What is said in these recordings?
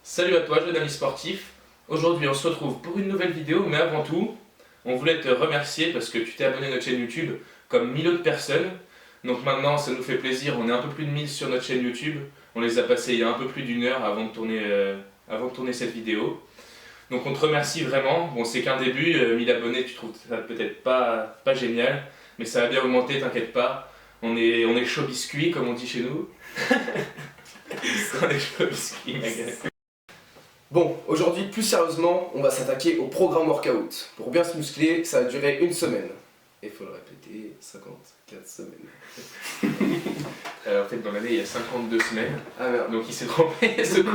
Salut à toi, jeune ami sportif. Aujourd'hui, on se retrouve pour une nouvelle vidéo, mais avant tout, on voulait te remercier parce que tu t'es abonné à notre chaîne YouTube comme 1000 autres personnes. Donc maintenant, ça nous fait plaisir, on est un peu plus de 1000 sur notre chaîne YouTube. On les a passés il y a un peu plus d'une heure avant de tourner cette vidéo. Donc on te remercie vraiment. Bon, c'est qu'un début, 1000 abonnés, tu trouves ça peut-être pas génial, mais ça va bien augmenter, t'inquiète pas. On est chaud biscuit, comme on dit chez nous. On est chaud biscuit, ma gueule. Bon, aujourd'hui, plus sérieusement, on va s'attaquer au programme workout. Pour bien se muscler, ça va durer une semaine. Et il faut le répéter, 54 semaines. En fait, dans l'année, il y a 52 semaines. Ah merde. Donc il s'est trompé, ce con.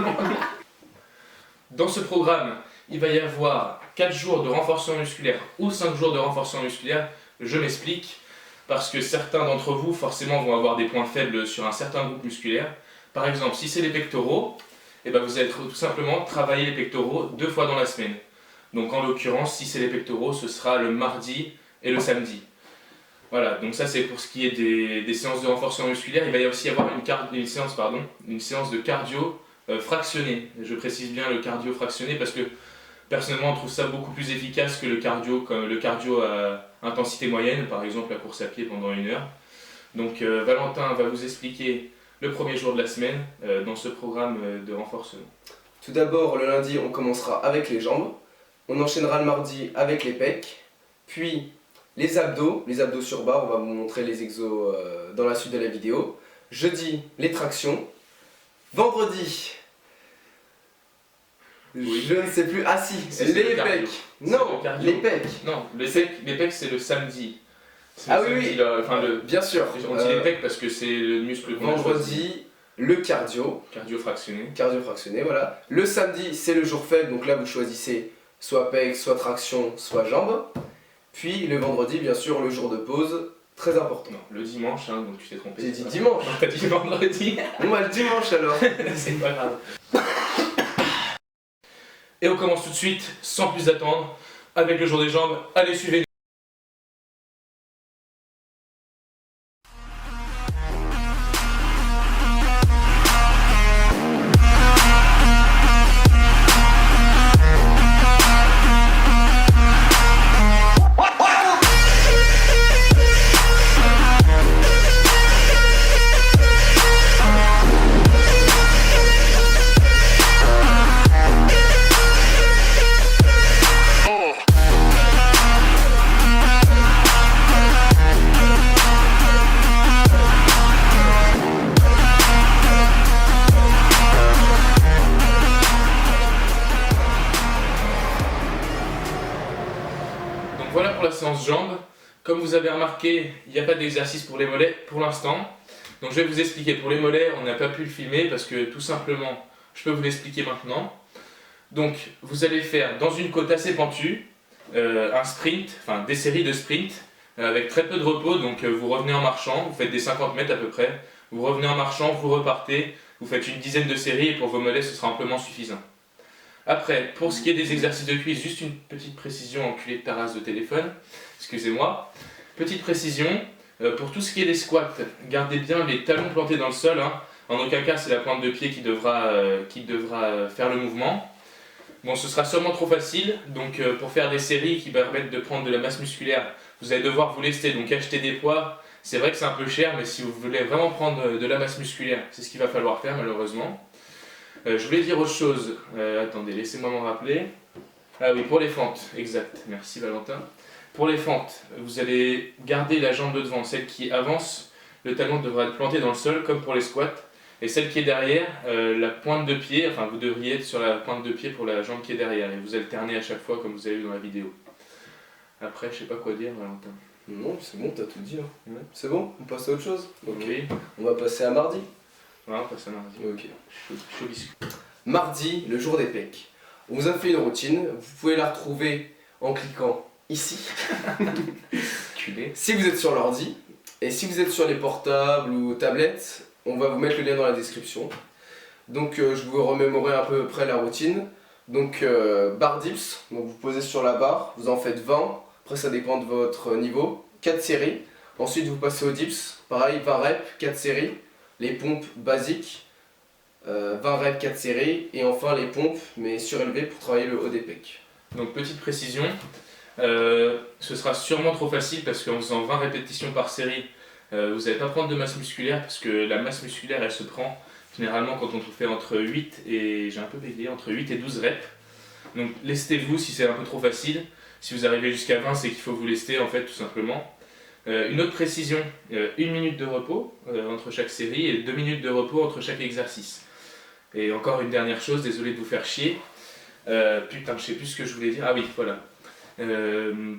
Dans ce programme, il va y avoir 4 jours de renforcement musculaire ou 5 jours de renforcement musculaire. Je m'explique. Parce que certains d'entre vous, forcément, vont avoir des points faibles sur un certain groupe musculaire. Par exemple, si c'est les pectoraux, et ben vous allez tout simplement travailler les pectoraux 2 fois dans la semaine. Donc en l'occurrence, si c'est les pectoraux, ce sera le mardi et le samedi. Voilà, donc ça c'est pour ce qui est des séances de renforcement musculaire. Il va y aussi y avoir une séance de cardio fractionné. Je précise bien le cardio fractionné parce que personnellement on trouve ça beaucoup plus efficace que le cardio, comme le cardio à intensité moyenne, par exemple la course à pied pendant 1 heure. Donc Valentin va vous expliquer le premier jour de la semaine dans ce programme de renforcement. Tout d'abord, le lundi, on commencera avec les jambes. On enchaînera le mardi avec les pecs. Puis les abdos sur barre. On va vous montrer les exos dans la suite de la vidéo. Jeudi, les tractions. Vendredi, oui. Je ne sais plus. Ah si, les pecs. Non, les pecs. Non, les pecs c'est le samedi. Ah oui, oui. Bien sûr. On dit les pecs parce que c'est le muscle qu'on a choisi. Vendredi, le cardio. Cardio fractionné. Cardio fractionné, voilà. Le samedi, c'est le jour faible, donc là vous choisissez soit pecs, soit traction, soit jambes. Puis le vendredi, bien sûr, le jour de pause, très important. Non, le dimanche, hein, donc tu t'es trompé. J'ai dit dimanche. Non, t'as dit vendredi. Bon bah le dimanche alors. C'est pas grave. Et on commence tout de suite, sans plus attendre, avec le jour des jambes. Allez, suivez-nous. Voilà pour la séance jambes. Comme vous avez remarqué, il n'y a pas d'exercice pour les mollets pour l'instant. Donc je vais vous expliquer. Pour les mollets, on n'a pas pu le filmer parce que tout simplement, je peux vous l'expliquer maintenant. Donc vous allez faire dans une côte assez pentue, un sprint, enfin des séries de sprints avec très peu de repos. Donc vous revenez en marchant, vous faites des 50 mètres à peu près. Vous revenez en marchant, vous repartez, vous faites une dizaine de séries et pour vos mollets, ce sera amplement suffisant. Après, pour ce qui est des exercices de cuisse, juste une petite précision, enculé de ta race de téléphone, excusez-moi. Petite précision, pour tout ce qui est des squats, gardez bien les talons plantés dans le sol, hein. En aucun cas c'est la pointe de pied qui devra faire le mouvement. Bon, ce sera sûrement trop facile, donc pour faire des séries qui permettent de prendre de la masse musculaire, vous allez devoir vous lester, donc acheter des poids. C'est vrai que c'est un peu cher, mais si vous voulez vraiment prendre de la masse musculaire, c'est ce qu'il va falloir faire malheureusement. Je voulais dire autre chose, attendez, laissez-moi m'en rappeler. Ah oui, pour les fentes, exact, merci Valentin. Pour les fentes, vous allez garder la jambe de devant, celle qui avance, le talon devra être planté dans le sol comme pour les squats. Et celle qui est derrière, la pointe de pied, enfin vous devriez être sur la pointe de pied pour la jambe qui est derrière. Et vous alternez à chaque fois comme vous avez vu dans la vidéo. Après, je sais pas quoi dire Valentin. Non, c'est bon, t'as tout dit. Hein. Ouais. C'est bon, on passe à autre chose. Ok. On va passer à mardi. Ouais, on passe à mardi. Ok. Chaud biscuit. Mardi, le jour des pecs. On vous a fait une routine, vous pouvez la retrouver en cliquant ici. Culé. Si vous êtes sur l'ordi, et si vous êtes sur les portables ou tablettes, on va vous mettre le lien dans la description. Donc je vous remémorer à peu près la routine. Donc barre dips, donc vous posez sur la barre, vous en faites 20, après ça dépend de votre niveau, 4 séries. Ensuite vous passez aux dips, pareil 20 reps, 4 séries. Les pompes basiques, 20 reps 4 séries et enfin les pompes mais surélevées pour travailler le haut des pecs. Donc petite précision, ce sera sûrement trop facile parce qu'en faisant 20 répétitions par série, vous n'allez pas prendre de masse musculaire parce que la masse musculaire elle se prend généralement quand on fait entre 8 et, j'ai un peu bégayé, entre 8 et 12 reps. Donc lestez-vous si c'est un peu trop facile. Si vous arrivez jusqu'à 20, c'est qu'il faut vous lester en fait tout simplement. Une autre précision, 1 minute de repos entre chaque série et 2 minutes de repos entre chaque exercice. Et encore une dernière chose, désolé de vous faire chier. Putain, je sais plus ce que je voulais dire. Ah oui, voilà.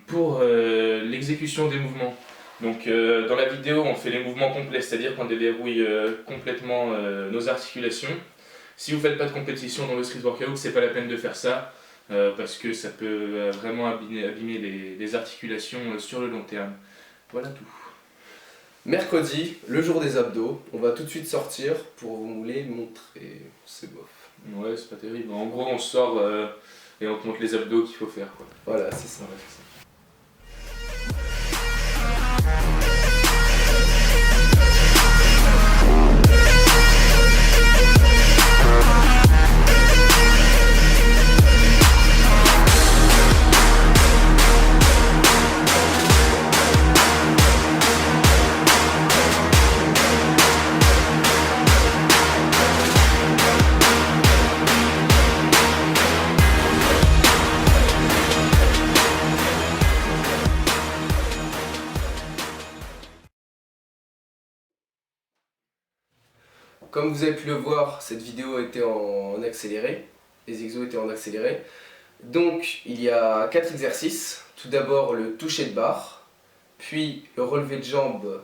Pour l'exécution des mouvements. Donc dans la vidéo, on fait les mouvements complets, c'est-à-dire qu'on déverrouille complètement nos articulations. Si vous ne faites pas de compétition dans le street workout, c'est pas la peine de faire ça parce que ça peut vraiment abîmer les articulations sur le long terme. Voilà tout. Mercredi, le jour des abdos, on va tout de suite sortir pour vous les montrer. C'est bof. Ouais, c'est pas terrible. En gros, on sort et on te montre les abdos qu'il faut faire, quoi. Voilà, c'est ça. Ouais, c'est ça. Comme vous avez pu le voir, cette vidéo était en accéléré. Les exos étaient en accéléré. Donc, il y a 4 exercices. Tout d'abord, le toucher de barre, puis le relevé de jambes,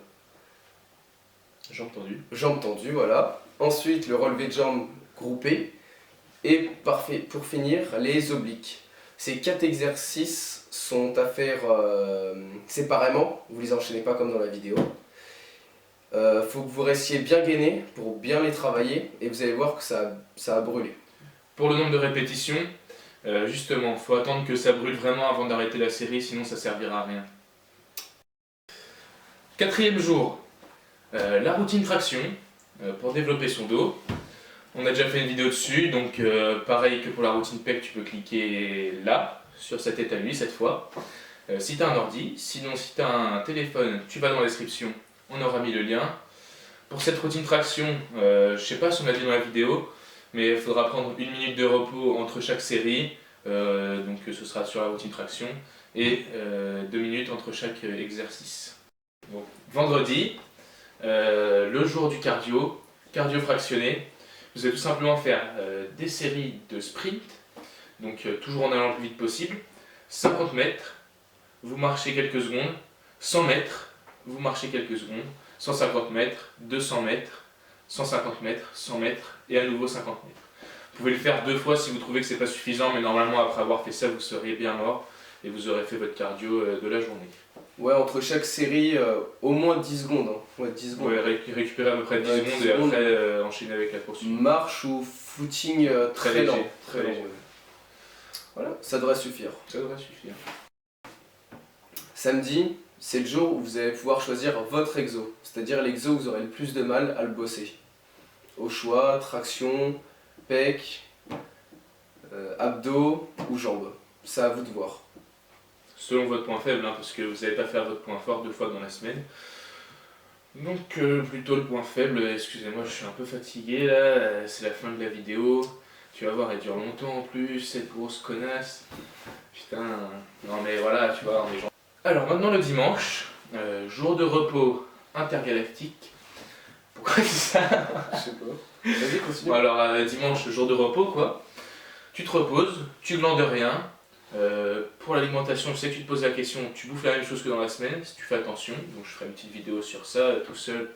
jambes tendues, voilà. Ensuite, le relevé de jambes groupé. Et pour finir, les obliques. Ces 4 exercices sont à faire séparément. Vous les enchaînez pas comme dans la vidéo. Faut que vous restiez bien gainé pour bien les travailler et vous allez voir que ça a brûlé. Pour le nombre de répétitions, justement, il faut attendre que ça brûle vraiment avant d'arrêter la série, sinon ça servira à rien. 4e jour, la routine traction pour développer son dos. On a déjà fait une vidéo dessus, donc pareil que pour la routine pec, tu peux cliquer là, sur cet établi cette fois. Si tu as un ordi, sinon si tu as un téléphone, tu vas dans la description. On aura mis le lien. Pour cette routine traction, je sais pas si on l'a dit dans la vidéo, mais il faudra prendre 1 minute de repos entre chaque série, donc ce sera sur la routine traction, et 2 minutes entre chaque exercice. Donc, vendredi, le jour du cardio fractionné, vous allez tout simplement faire des séries de sprint, donc toujours en allant le plus vite possible, 50 mètres, vous marchez quelques secondes, 100 mètres, vous marchez quelques secondes, 150 mètres, 200 mètres, 150 mètres, 100 mètres et à nouveau 50 mètres. Vous pouvez le faire 2 fois si vous trouvez que c'est pas suffisant, mais normalement après avoir fait ça, vous serez bien mort et vous aurez fait votre cardio de la journée. Ouais, entre chaque série, au moins 10 secondes. Hein. Ouais, 10 secondes. Ouais, récupérer à peu près 10 secondes et après enchaîner avec la course. Marche ou footing très lent. Très lent. Voilà, ça devrait suffire. Ça devrait suffire. Samedi, c'est le jour où vous allez pouvoir choisir votre exo, c'est-à-dire l'exo où vous aurez le plus de mal à le bosser. Au choix, traction, pec, abdos ou jambes. C'est à vous de voir. Selon votre point faible, hein, parce que vous n'allez pas faire votre point fort 2 fois dans la semaine. Donc plutôt le point faible, excusez-moi je suis un peu fatigué là, c'est la fin de la vidéo. Tu vas voir, elle dure longtemps en plus, cette grosse connasse. Putain, non mais voilà, tu vois, on est genre... Alors maintenant le dimanche, jour de repos intergalactique. Pourquoi je dis ça? Je sais pas. Vas-y, continue. Bon, alors dimanche, jour de repos quoi. Tu te reposes, tu glandes rien. Pour l'alimentation, je sais que tu te poses la question, tu bouffes la même chose que dans la semaine, si tu fais attention. Donc je ferai une petite vidéo sur ça, tout seul,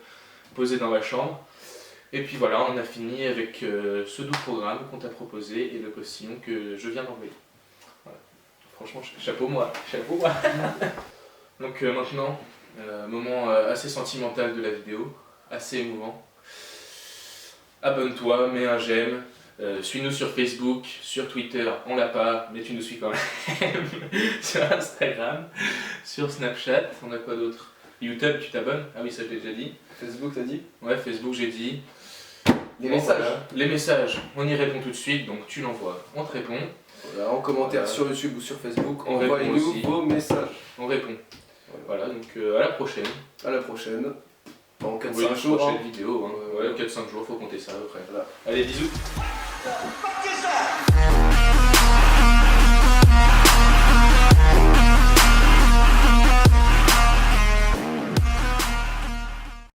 posé dans ma chambre. Et puis voilà, on a fini avec ce doux programme qu'on t'a proposé et le postillon que je viens d'enlever. Voilà. Franchement, chapeau moi, chapeau moi. Donc maintenant, moment assez sentimental de la vidéo, assez émouvant. Abonne-toi, mets un j'aime, suis-nous sur Facebook, sur Twitter, on l'a pas, mais tu nous suis quand même. Sur Instagram, sur Snapchat, on a quoi d'autre? YouTube, tu t'abonnes? Ah oui, ça je l'ai déjà dit. Facebook, t'as dit? Ouais, Facebook j'ai dit. Les Bon, messages. voilà. Les messages, on y répond tout de suite, donc tu l'envoies, on te répond. Voilà, en commentaire Voilà. sur YouTube ou sur Facebook, On envoyez-nous répond aussi. vos messages. On répond. Voilà, donc à la prochaine. À la prochaine. Dans 4-5 Oui, jours. prochaine hein. vidéo. Hein. Ouais, Ouais, 4-5 jours, faut compter ça après. Voilà. Allez, bisous. Fuck is that?